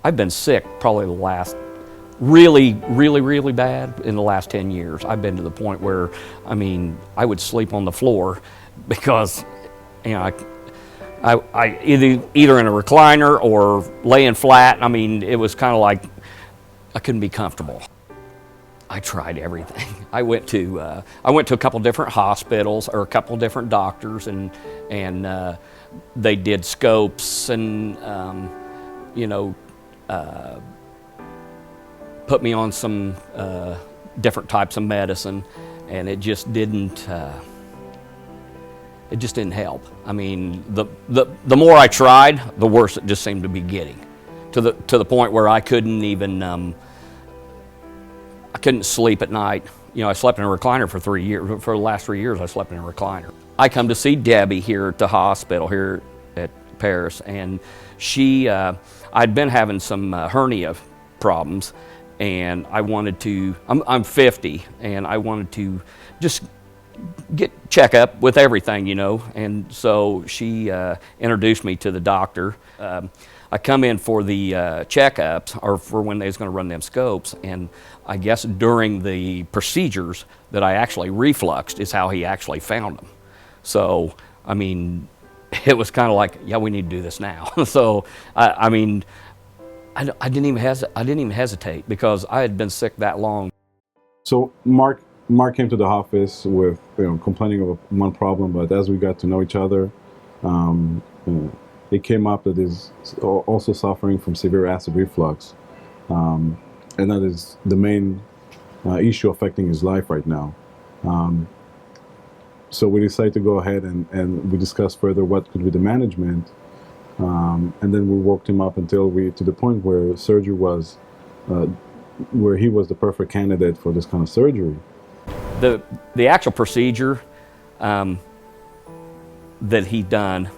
I've been sick probably the last, really bad in the last 10 years. I've been to the point where, I mean, I would sleep on the floor because, you know, I either in a recliner or laying flat. I mean, it was kind of like I couldn't be comfortable. I tried everything. I went to a couple different hospitals or a couple different doctors, and they did scopes and you know, put me on some different types of medicine, and it just didn't help. I mean, the more I tried, the worse it just seemed to be getting, to the point where I couldn't even I couldn't sleep at night. You know, I slept in a recliner for 3 years. For the last 3 years, I slept in a recliner. I come to see Debbie here at the hospital here at Paris, and she, I'd been having some hernia problems, and I wanted to, I'm 50, and I wanted to just get check up with everything, you know, and so she introduced me to the doctor. I come in for the checkups, or for when they was going to run them scopes, and I guess during the procedures that I actually refluxed is how he actually found them. So, I mean, it was kind of like, yeah, we need to do this now. So, I mean, I didn't even hesitate because I had been sick that long. So Mark came to the office with, you know, complaining of one problem, but as we got to know each other, it came up that he's also suffering from severe acid reflux, and that is the main issue affecting his life right now. So we decided to go ahead and we discussed further what could be the management, and then we worked him up until to the point where surgery was, where he was the perfect candidate for this kind of surgery. The actual procedure that he done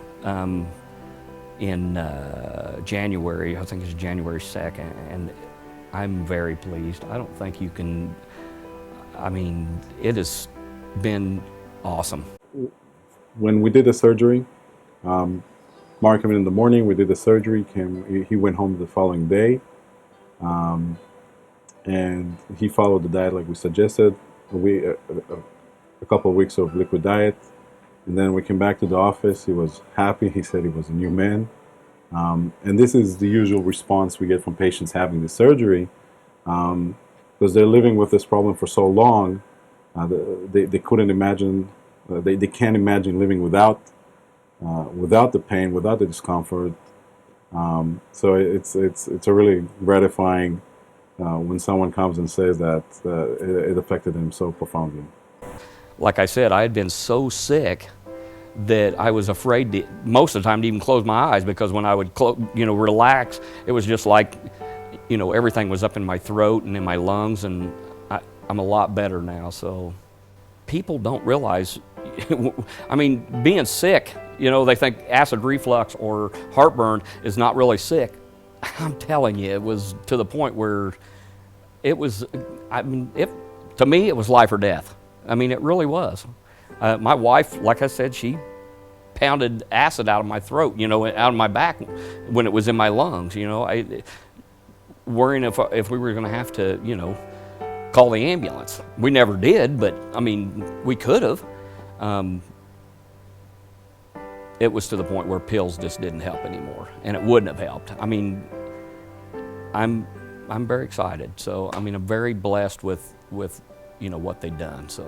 in January, I think it's January 2nd, and I'm very pleased. I don't think you can, I mean, it has been awesome. When we did the surgery, Mark came in the morning, we did the surgery, he went home the following day, and he followed the diet like we suggested. A couple of weeks of liquid diet, and then we came back to the office. He was happy. He said he was a new man, and this is the usual response we get from patients having the surgery, because they're living with this problem for so long. They couldn't imagine, they can't imagine living without the pain, without the discomfort. So it's a really gratifying when someone comes and says that it affected him so profoundly. Like I said, I had been so sick that I was afraid to, most of the time, to even close my eyes, because when I would relax, it was just like, you know, everything was up in my throat and in my lungs, and I'm a lot better now. So people don't realize, I mean, being sick, you know, they think acid reflux or heartburn is not really sick. I'm telling you, it was to the point where it was, I mean, to me, it was life or death. I mean, it really was. My wife, like I said, she pounded acid out of my throat, you know, out of my back when it was in my lungs, you know, worrying if we were going to have to, you know, call the ambulance. We never did, but I mean, we could have. It was to the point where pills just didn't help anymore, and it wouldn't have helped. I mean, I'm very excited. So I mean, I'm very blessed with you know what they've done. So.